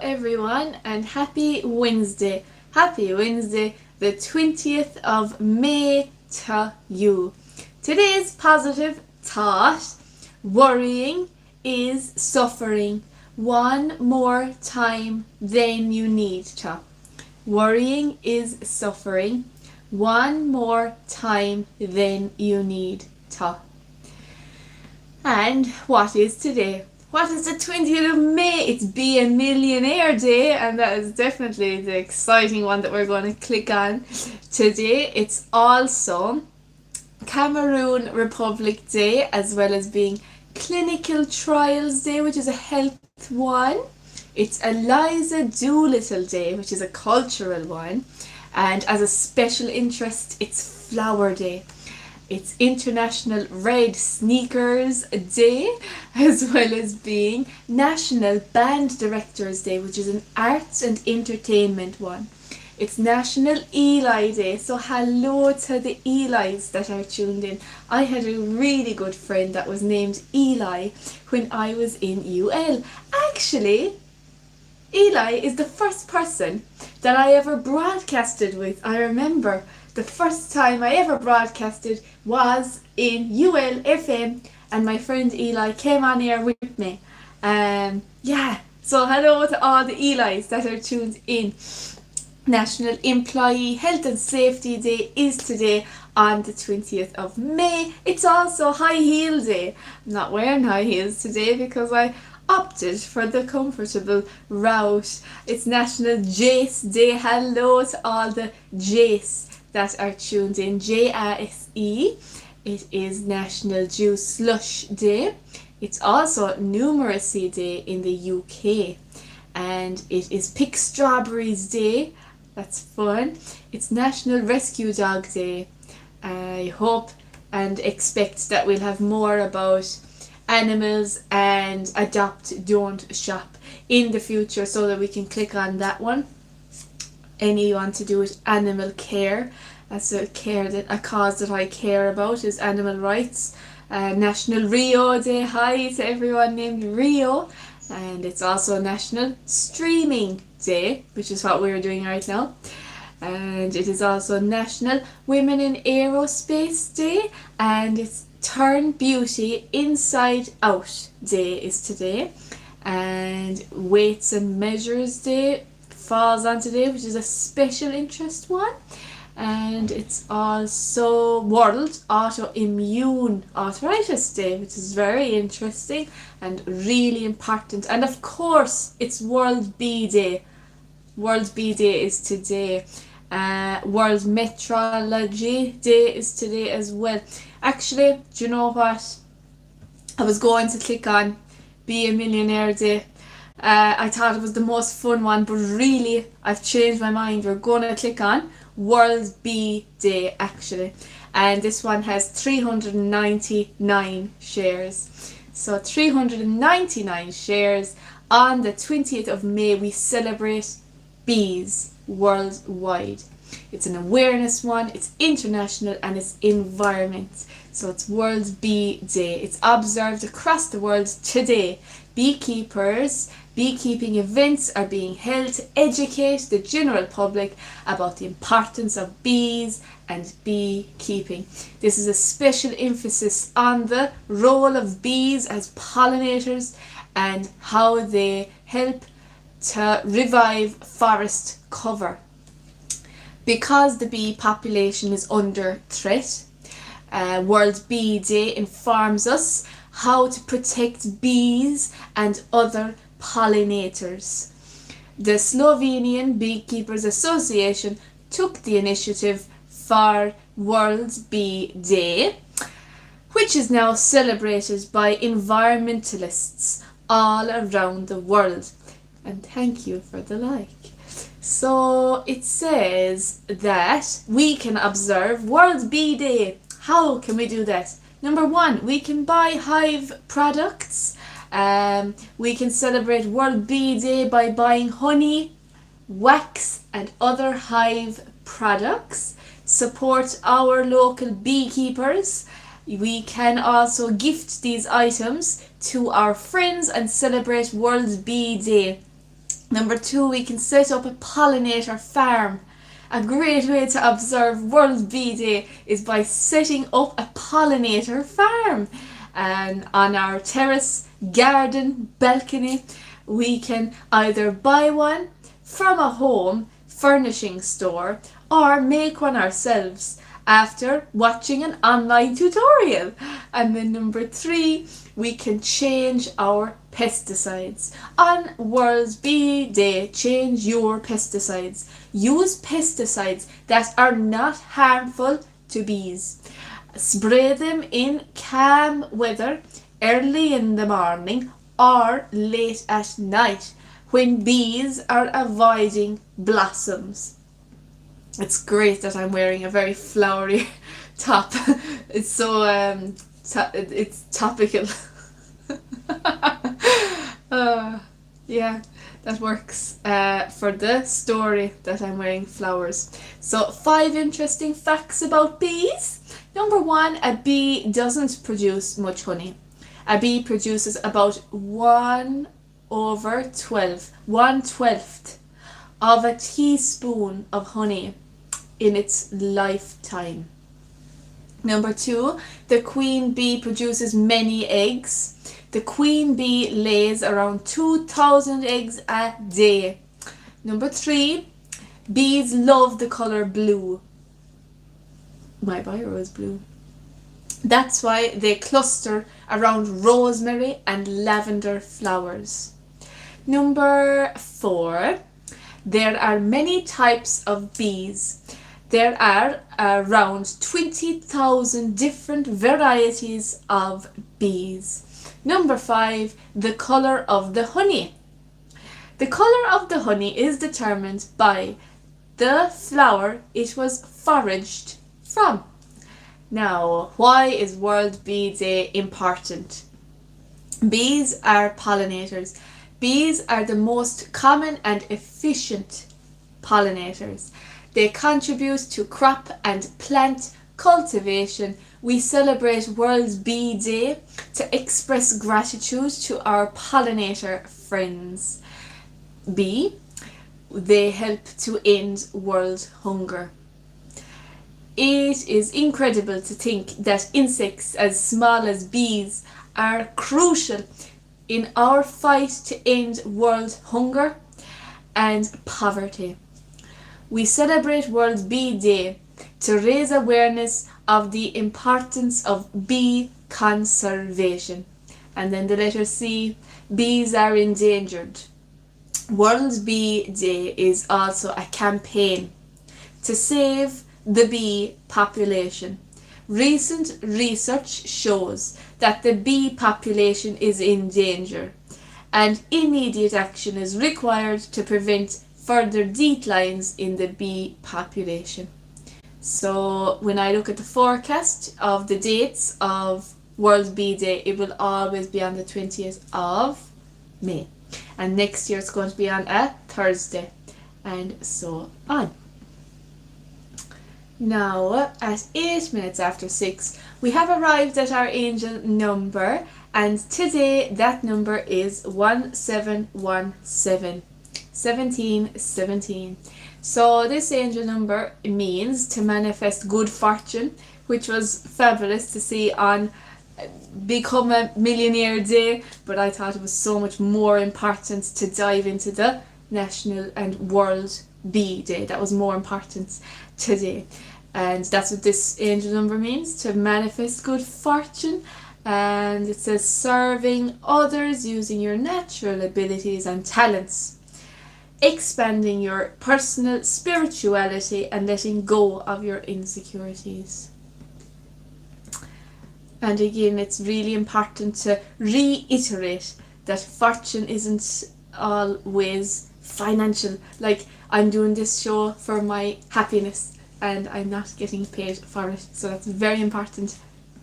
everyone, and happy Wednesday. Happy Wednesday, the 20th of May to you. Today's positive thought: worrying is suffering one more time than you need to. Worrying is suffering one more time than you need to. And what is today? What is the 20th of May? It's Be a Millionaire Day, and that is definitely the exciting one that we're going to click on today. It's also Cameroon Republic Day, as well as being Clinical Trials Day, which is a health one. It's Eliza Doolittle Day, which is a cultural one. And as a special interest, it's Flower Day. It's International Red Sneakers Day, as well as being National Band Directors Day, which is an arts and entertainment one. It's National Eli Day, so hello to the Elis that are tuned in. I had a really good friend that was named Eli when I was in UL. Actually, Eli is the first person that I ever broadcasted with. I remember the first time I ever broadcasted was in UL FM, and my friend Eli came on air with me. So hello to all the Elis that are tuned in. National Employee Health and Safety Day is today on the 20th of May. It's also High Heel Day. I'm not wearing high heels today because I opted for the comfortable route. It's National Jace Day. Hello to all the Jace that are tuned in. JASE. It is National Juice Slush Day. It's also Numeracy Day in the UK. And it is Pick Strawberries Day. That's fun. It's National Rescue Dog Day. I hope and expect that we'll have more about animals and adopt, don't shop in the future, so that we can click on that one. Any want to do with animal care? That's a cause that I care about is animal rights. National Rio Day. Hi to everyone named Rio. And it's also National Streaming Day, which is what we're doing right now. And it is also National Women in Aerospace Day, and it's Turn Beauty Inside Out Day is today. And Weights and Measures Day falls on today, which is a special interest one. And it's also World Autoimmune Arthritis Day, which is very interesting and really important. And of course, it's World Bee Day. World Bee Day is today. World Meteorology Day is today as well. Actually, do you know what? I was going to click on Be a Millionaire Day. I thought it was the most fun one, but really, I've changed my mind. We're going to click on World Bee Day, actually. And this one has 399 shares. So 399 shares. On the 20th of May, we celebrate bees worldwide. It's an awareness one, it's international, and it's environment. So it's World Bee Day. It's observed across the world today. Beekeeping events are being held to educate the general public about the importance of bees and beekeeping. This is a special emphasis on the role of bees as pollinators and how they help to revive forest cover. Because the bee population is under threat, World Bee Day informs us how to protect bees and other pollinators. The Slovenian Beekeepers Association took the initiative for World Bee Day, which is now celebrated by environmentalists all around the world. And thank you for the like. So it says that we can observe World Bee Day. How can we do that? Number one, we can buy hive products. We can celebrate World Bee Day by buying honey, wax, and other hive products. Support our local beekeepers. We can also gift these items to our friends and celebrate World Bee Day. Number 2, we can set up a pollinator farm. A great way to observe World Bee Day is by setting up a pollinator farm. And on our terrace, garden, balcony, we can either buy one from a home furnishing store or make one ourselves after watching an online tutorial. And then number 3, we can change our pesticides. On World Bee Day, change your pesticides. Use pesticides that are not harmful to bees. Spray them in calm weather, early in the morning or late at night when bees are avoiding blossoms. It's great that I'm wearing a very flowery top. It's so it's topical. Yeah, that works for the story that I'm wearing flowers. So 5 interesting facts about bees. Number 1, a bee doesn't produce much honey. A bee produces about 1/12 of a teaspoon of honey in its lifetime. Number 2, the queen bee produces many eggs. The queen bee lays around 2,000 eggs a day. Number 3, bees love the colour blue. My bio is blue. That's why they cluster around rosemary and lavender flowers. Number 4, there are many types of bees. There are around 20,000 different varieties of bees. Number 5, the colour of the honey. The colour of the honey is determined by the flower it was foraged from. Now, why is World Bee Day important? Bees are pollinators. Bees are the most common and efficient pollinators. They contribute to crop and plant cultivation. We celebrate World Bee Day to express gratitude to our pollinator friends. B, they help to end world hunger. It is incredible to think that insects as small as bees are crucial in our fight to end world hunger and poverty. We celebrate World Bee Day to raise awareness of the importance of bee conservation. And then the letter C, bees are endangered. World Bee Day is also a campaign to save the bee population. Recent research shows that the bee population is in danger and immediate action is required to prevent further declines in the bee population. So when I look at the forecast of the dates of World Bee Day, it will always be on the 20th of May. And next year it's going to be on a Thursday, and so on. Now, at 8 minutes after 6, we have arrived at our angel number, and today that number is 1717. 1717. So this angel number means to manifest good fortune, which was fabulous to see on Become a Millionaire Day, but I thought it was so much more important to dive into the National and World Bee Day. That was more important today. And that's what this angel number means, to manifest good fortune. And it says serving others using your natural abilities and talents, expanding your personal spirituality and letting go of your insecurities. And again, it's really important to reiterate that fortune isn't always financial. Like, I'm doing this show for my happiness and I'm not getting paid for it. So that's very important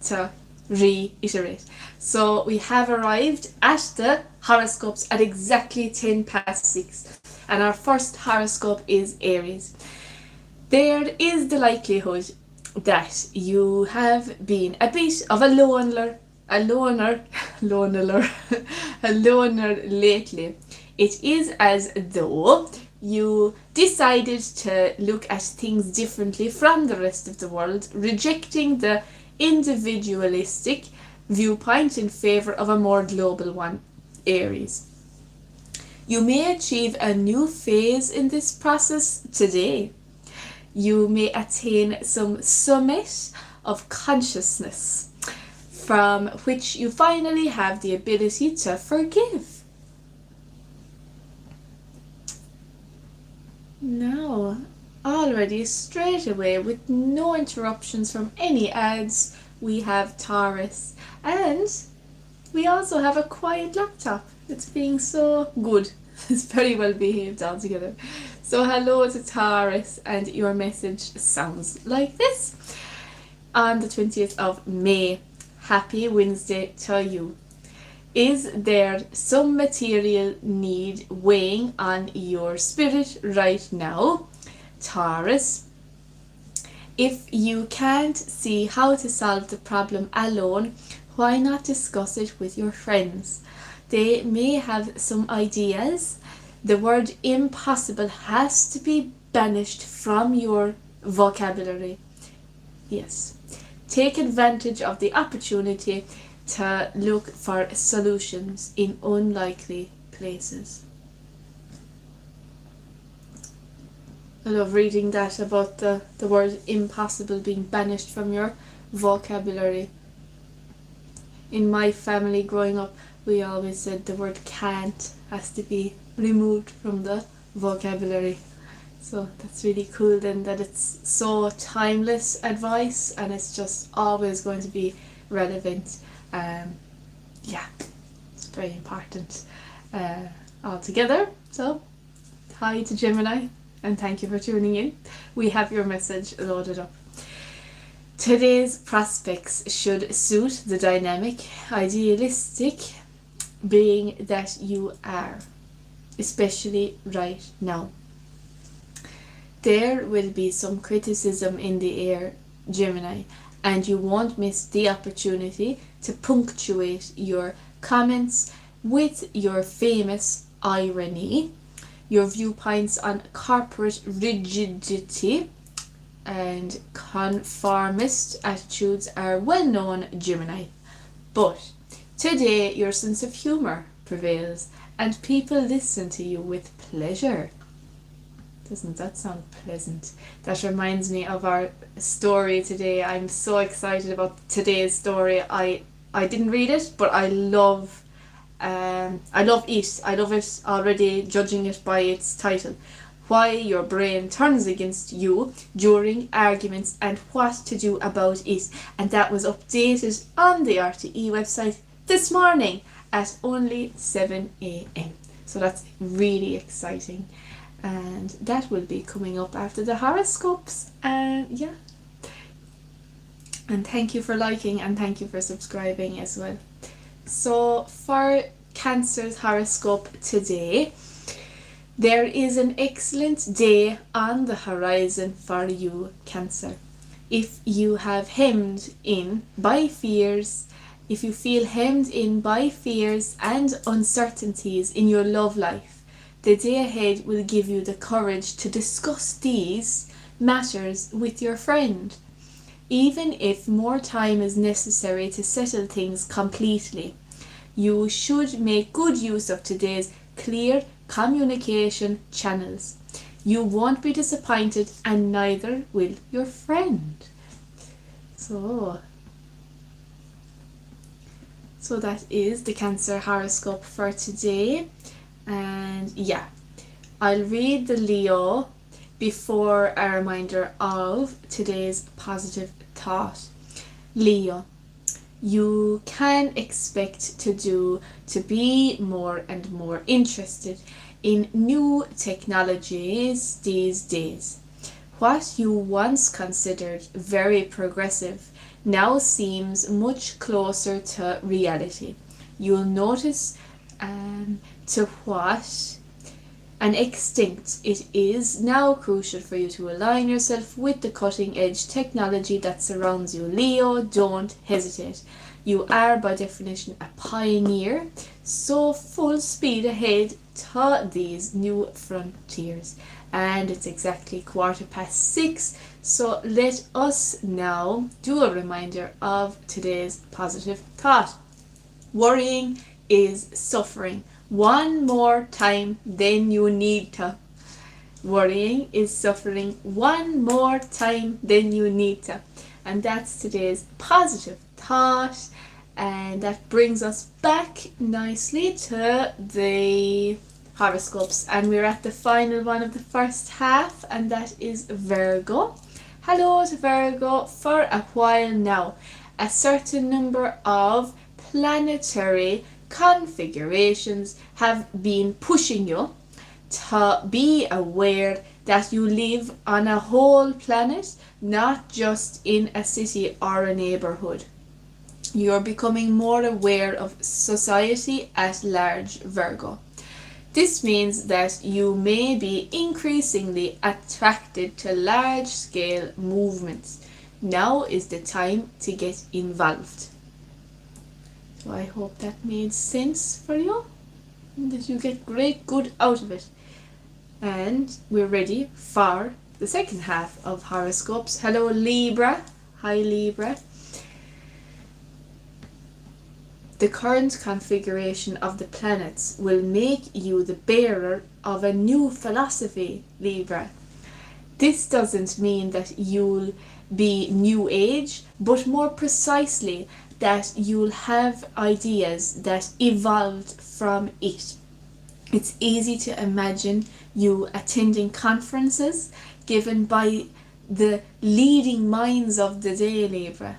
to reiterate. So we have arrived at the horoscopes at exactly 6:10. And our first horoscope is Aries. There is the likelihood that you have been a bit of a loner lately. It is as though you decided to look at things differently from the rest of the world, rejecting the individualistic viewpoint in favour of a more global one, Aries. You may achieve a new phase in this process today. You may attain some summit of consciousness from which you finally have the ability to forgive. Now, already straight away, with no interruptions from any ads, we have Taurus. And we also have a quiet laptop. It's being so good. It's very well behaved altogether. So hello to Taurus, and your message sounds like this. On the 20th of May, happy Wednesday to you. Is there some material need weighing on your spirit right now, Taurus? If you can't see how to solve the problem alone, why not discuss it with your friends? They may have some ideas. The word impossible has to be banished from your vocabulary. Yes. Take advantage of the opportunity to look for solutions in unlikely places. I love reading that about the word impossible being banished from your vocabulary. In my family growing up, we always said the word can't has to be removed from the vocabulary. So that's really cool then, that it's so timeless advice and it's just always going to be relevant. Yeah, it's very important altogether. So hi to Gemini, and thank you for tuning in. We have your message loaded up. Today's prospects should suit the dynamic, idealistic being that you are, especially right now. There will be some criticism in the air, Gemini, and you won't miss the opportunity to punctuate your comments with your famous irony. Your viewpoints on corporate rigidity and conformist attitudes are well known, Gemini. But today your sense of humour prevails and people listen to you with pleasure. Doesn't that sound pleasant? That reminds me of our story today. I'm so excited about today's story. I didn't read it, but I love it. I love it already, judging it by its title. Why your brain turns against you during arguments and what to do about it. And that was updated on the RTE website this morning at only 7 a.m. So that's really exciting. And that will be coming up after the horoscopes. And yeah. And thank you for liking and thank you for subscribing as well. So for Cancer's horoscope today, there is an excellent day on the horizon for you, Cancer. If you have hemmed in by fears, if you feel hemmed in by fears and uncertainties in your love life, the day ahead will give you the courage to discuss these matters with your friend, even if more time is necessary to settle things completely. You should make good use of today's clear communication channels. You won't be disappointed and neither will your friend. So that is the Cancer horoscope for today. And yeah, I'll read the Leo before a reminder of today's positive thought. Leo, you can expect to be more and more interested in new technologies these days. What you once considered very progressive now seems much closer to reality. You'll notice to what an extent it is now crucial for you to align yourself with the cutting edge technology that surrounds you. Leo, don't hesitate. You are by definition a pioneer, so full speed ahead to these new frontiers. And it's exactly 6:15, so let us now do a reminder of today's positive thought. Worrying is suffering. One more time than you need to. Worrying is suffering one more time than you need to. And that's today's positive thought. And that brings us back nicely to the horoscopes. And we're at the final one of the first half, and that is Virgo. Hello to Virgo. For a while now, a certain number of planetary configurations have been pushing you to be aware that you live on a whole planet, not just in a city or a neighborhood. You're becoming more aware of society at large, Virgo. This means that you may be increasingly attracted to large-scale movements. Now is the time to get involved. So I hope that made sense for you, and that you get great good out of it. And we're ready for the second half of horoscopes. Hello Libra. Hi Libra. The current configuration of the planets will make you the bearer of a new philosophy, Libra. This doesn't mean that you'll be new age, but more precisely that you'll have ideas that evolved from it. It's easy to imagine you attending conferences given by the leading minds of the day, Libra.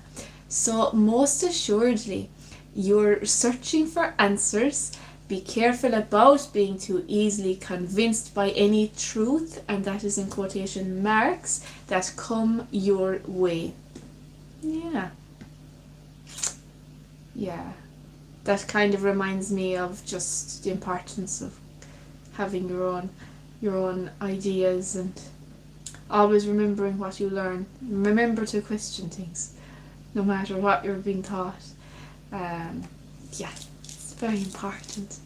So most assuredly, you're searching for answers. Be careful about being too easily convinced by any truth, and that is in quotation marks, that come your way. Yeah. That kind of reminds me of just the importance of having your own ideas, and always remembering what you learn. Remember to question things, no matter what you're being taught. It's very important.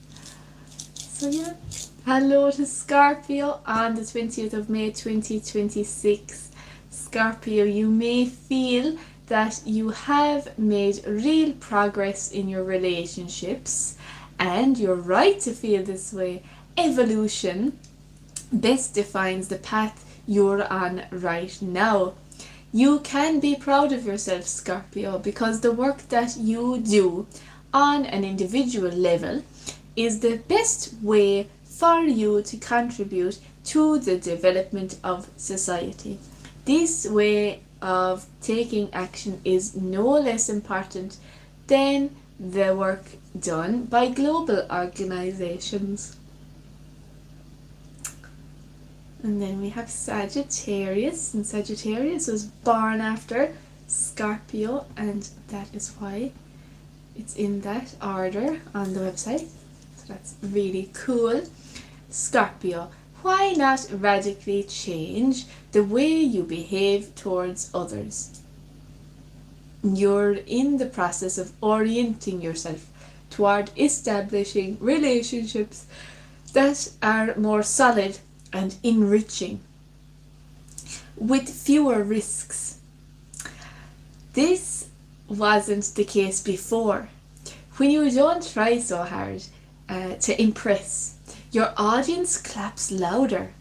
So yeah, hello to Scorpio on the 20th of May 2026. Scorpio, you may feel that you have made real progress in your relationships, and you're right to feel this way. Evolution best defines the path you're on right now. You can be proud of yourself, Scorpio, because the work that you do on an individual level is the best way for you to contribute to the development of society. This way of taking action is no less important than the work done by global organizations. And then we have Sagittarius, and Sagittarius was born after Scorpio, and that is why it's in that order on the website. So that's really cool. Scorpio, why not radically change the way you behave towards others? You're in the process of orienting yourself toward establishing relationships that are more solid and enriching, with fewer risks. This wasn't the case before. When you don't try so hard to impress, your audience claps louder.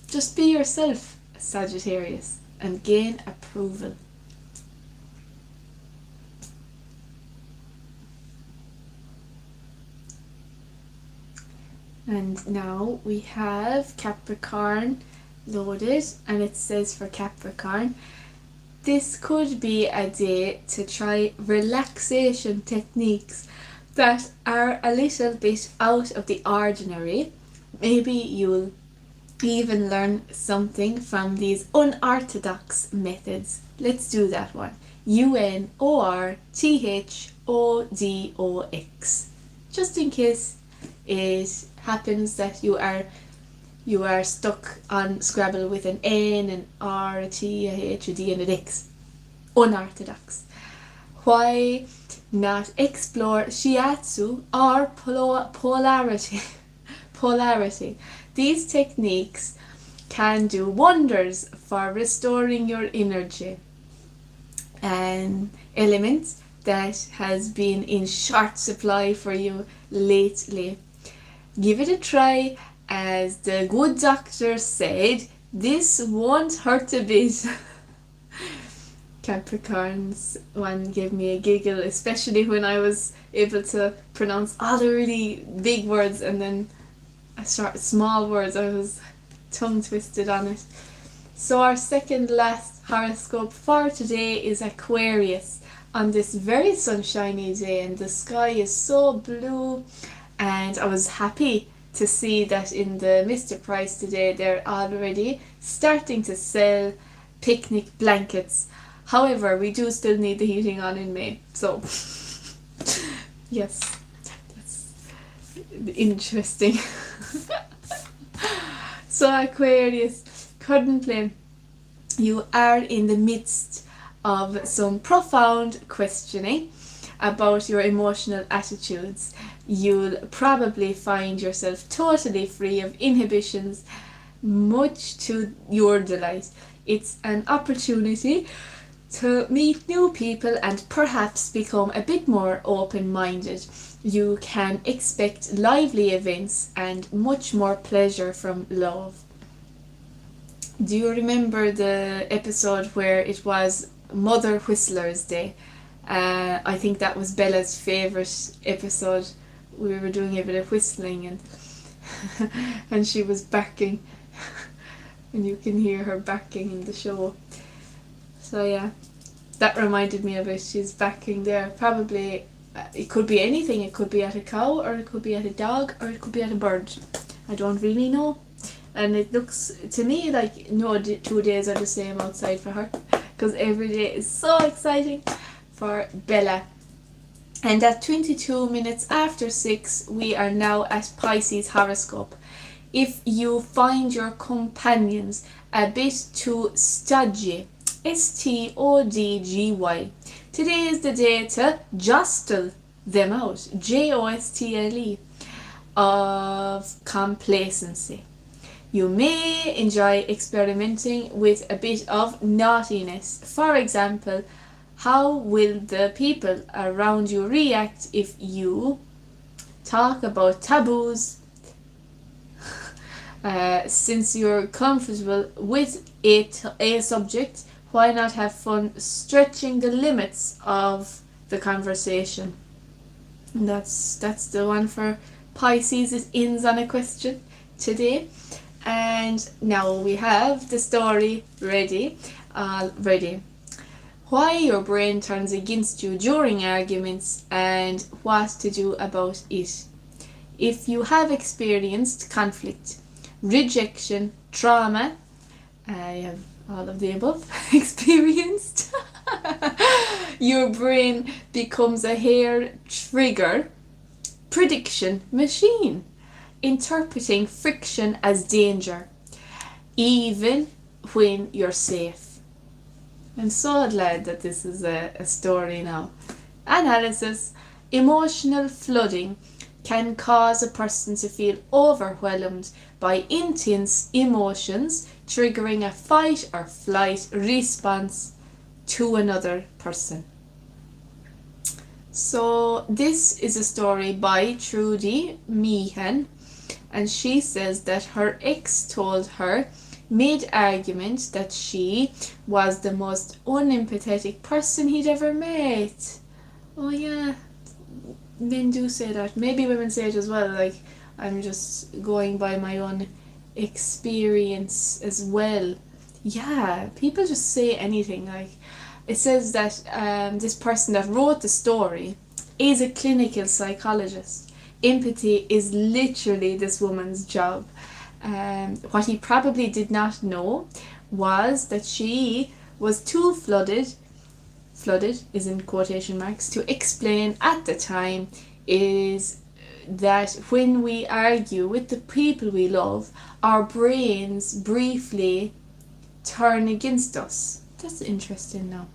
Just be yourself, Sagittarius, and gain approval. And now we have Capricorn loaded, and it says for Capricorn, this could be a day to try relaxation techniques that are a little bit out of the ordinary. Maybe you'll even learn something from these unorthodox methods. Let's do that one. UNORTHODOX. Just in case it happens that you are stuck on Scrabble with an N, an R, a T, a H, a D and an X. Unorthodox. Why not explore shiatsu or polarity? Polarity. These techniques can do wonders for restoring your energy. An element that has been in short supply for you lately. Give it a try. As the good doctor said, this won't hurt a bit. Capricorns one gave me a giggle, especially when I was able to pronounce all the really big words and then small words. I was tongue twisted on it. So our second last horoscope for today is Aquarius. On this very sunshiny day, and the sky is so blue, and I was happy to see that in the Mr. Price today they're already starting to sell picnic blankets. However, we do still need the heating on in May, so yes, that's interesting. So Aquarius, currently you are in the midst of some profound questioning about your emotional attitudes. You'll probably find yourself totally free of inhibitions, much to your delight. It's an opportunity to meet new people and perhaps become a bit more open-minded. You can expect lively events and much more pleasure from love. Do you remember the episode where it was Mother Whistler's Day? I think that was Bella's favourite episode. We were doing a bit of whistling and and she was barking and you can hear her barking in the show. So yeah, that reminded me of it. She's barking there. Probably it could be anything. It could be at a cow, or it could be at a dog, or it could be at a bird. I don't really know. And it looks to me like no 2 days are the same outside for her, because every day is so exciting for Bella. And at 22 minutes after 6, we are now at Pisces horoscope. If you find your companions a bit too stodgy, Stodgy, today is the day to jostle them out, Jostle, of complacency. You may enjoy experimenting with a bit of naughtiness. For example, how will the people around you react if you talk about taboos? Since you're comfortable with a subject, why not have fun stretching the limits of the conversation? And that's the one for Pisces. It ends on a question today. And now we have the story ready. Why your brain turns against you during arguments and what to do about it. If you have experienced conflict, rejection, trauma, I have all of the above experienced, your brain becomes a hair trigger prediction machine, interpreting friction as danger, even when you're safe. I'm so glad that this is a story now. Analysis. Emotional flooding can cause a person to feel overwhelmed by intense emotions, triggering a fight or flight response to another person. So this is a story by Trudy Meehan, and she says that her ex told her mid-argument that she was the most unempathetic person he'd ever met. Oh yeah, men do say that. Maybe women say it as well. Like, I'm just going by my own experience as well. Yeah, people just say anything. Like, it says that this person that wrote the story is a clinical psychologist. Empathy is literally this woman's job. What he probably did not know was that she was too flooded is in quotation marks, to explain at the time, is that when we argue with the people we love, our brains briefly turn against us. That's interesting now.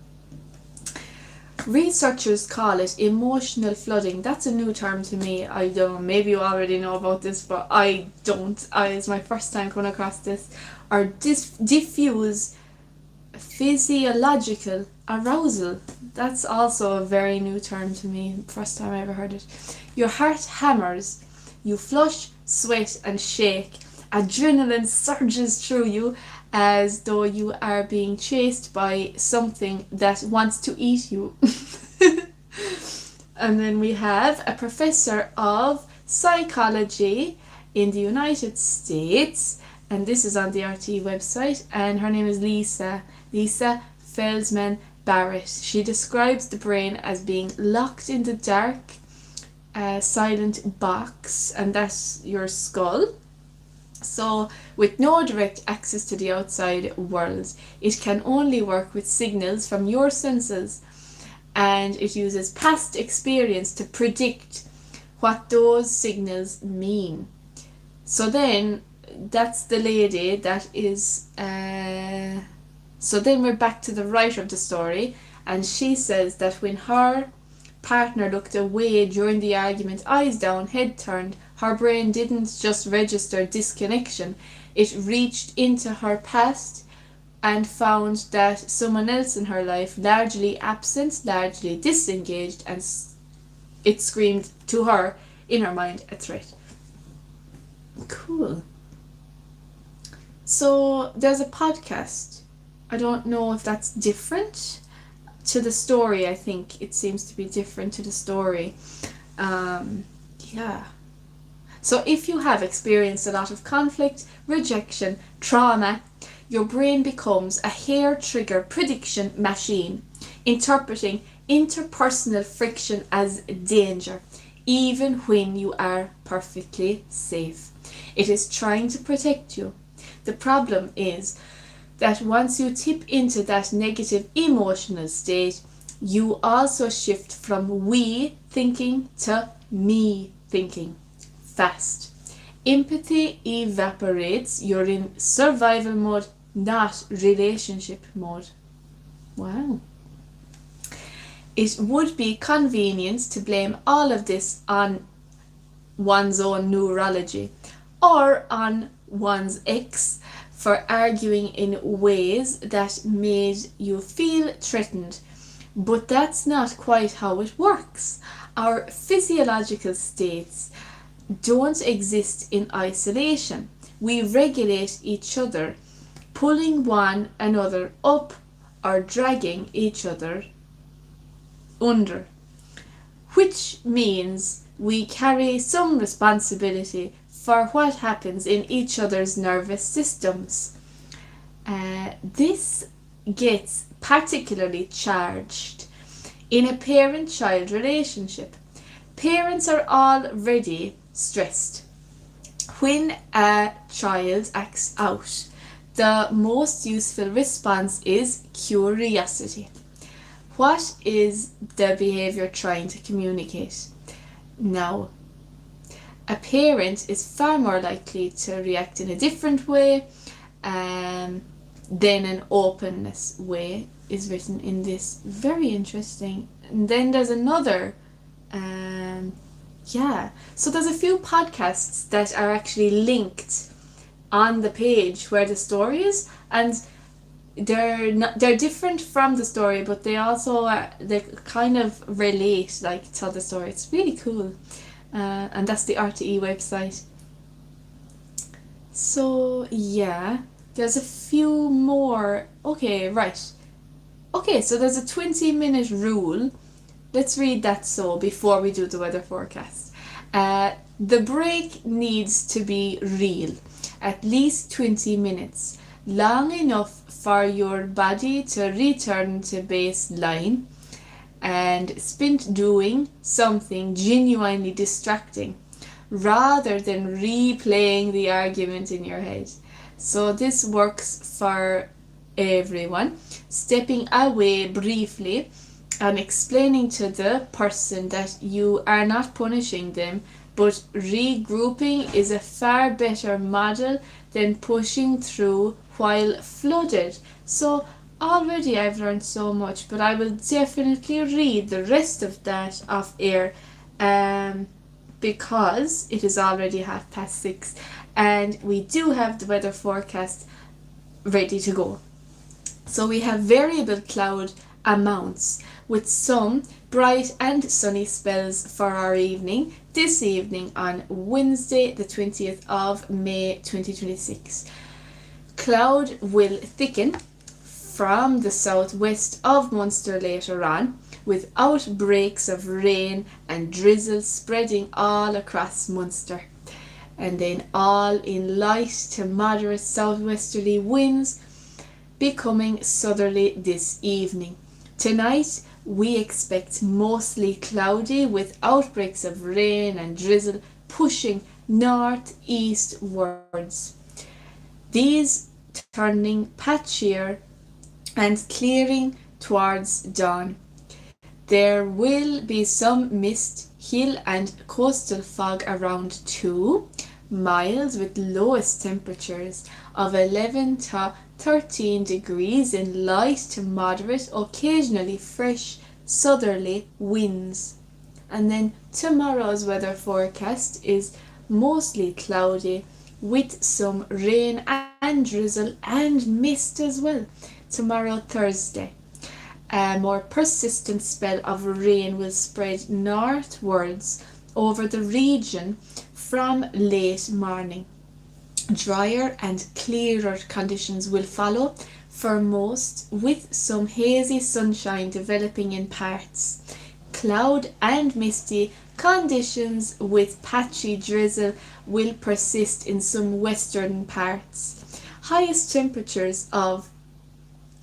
Researchers call it emotional flooding. That's a new term to me. I don't know, maybe you already know about this, but I don't. It's my first time coming across this. Or diffuse physiological arousal. That's also a very new term to me. First time I ever heard it. Your heart hammers. You flush, sweat, and shake. Adrenaline surges through you as though you are being chased by something that wants to eat you. And then we have a professor of psychology in the United States, and this is on the RT website, and her name is Lisa Feldman Barrett. She describes the brain as being locked in the dark, silent box, and that's your skull. So, with no direct access to the outside world, it can only work with signals from your senses, and it uses past experience to predict what those signals mean. So then, that's the lady that is... So then we're back to the writer of the story, and she says that when her partner looked away during the argument, eyes down, head turned, her brain didn't just register disconnection, it reached into her past and found that someone else in her life, largely absent, largely disengaged, and it screamed to her, in her mind, a threat. Cool. So there's a podcast. I don't know if that's different to the story. I think it seems to be different to the story. Yeah. So if you have experienced a lot of conflict, rejection, trauma, your brain becomes a hair trigger prediction machine, interpreting interpersonal friction as danger, even when you are perfectly safe. It is trying to protect you. The problem is that once you tip into that negative emotional state, you also shift from we thinking to me thinking fast. Empathy evaporates. You're in survival mode, not relationship mode. Wow. It would be convenient to blame all of this on one's own neurology or on one's ex for arguing in ways that made you feel threatened. But that's not quite how it works. Our physiological states don't exist in isolation. We regulate each other, pulling one another up or dragging each other under, which means we carry some responsibility for what happens in each other's nervous systems. This gets particularly charged in a parent-child relationship. Parents are already stressed. When a child acts out, the most useful response is curiosity. What is the behavior trying to communicate? Now, a parent is far more likely to react in a different way than an openness way is written in this. Very interesting. And then there's another, so there's a few podcasts that are actually linked on the page where the story is, and they're different from the story, but they also they kind of relate like to the story. It's really cool. And that's the RTE website. So yeah, there's a few more. Okay, right. Okay, so there's a 20-minute rule. Let's read that before we do the weather forecast. The break needs to be real, at least 20 minutes, long enough for your body to return to baseline and spent doing something genuinely distracting rather than replaying the argument in your head. So this works for everyone. Stepping away briefly and explaining to the person that you are not punishing them, but regrouping is a far better model than pushing through while flooded. So already I've learned so much, but I will definitely read the rest of that off air, because it is already 6:30 and we do have the weather forecast ready to go. So we have variable cloud amounts with some bright and sunny spells for our evening this evening on Wednesday the 20th of May 2026. Cloud will thicken from the southwest of Munster later on, with outbreaks of rain and drizzle spreading all across Munster. And then all in light to moderate southwesterly winds becoming southerly this evening. Tonight we expect mostly cloudy with outbreaks of rain and drizzle pushing northeastwards. These turning patchier and clearing towards dawn. There will be some mist, hill and coastal fog around 2 miles with lowest temperatures of 11 to 13 degrees in light to moderate, occasionally fresh southerly winds. And then tomorrow's weather forecast is mostly cloudy with some rain and drizzle and mist as well. Tomorrow, Thursday, a more persistent spell of rain will spread northwards over the region from late morning. Drier and clearer conditions will follow for most, with some hazy sunshine developing in parts. Cloud and misty conditions with patchy drizzle will persist in some western parts. Highest temperatures of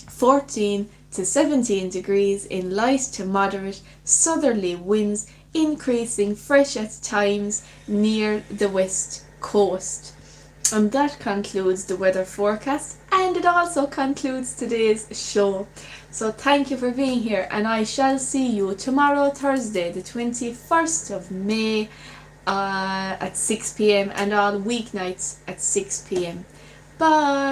14 to 17 degrees in light to moderate southerly winds, increasing fresh at times near the west coast. And that concludes the weather forecast, and it also concludes today's show. So thank you for being here, and I shall see you tomorrow, Thursday, the 21st of May at 6 p.m. and all weeknights at 6 p.m. Bye!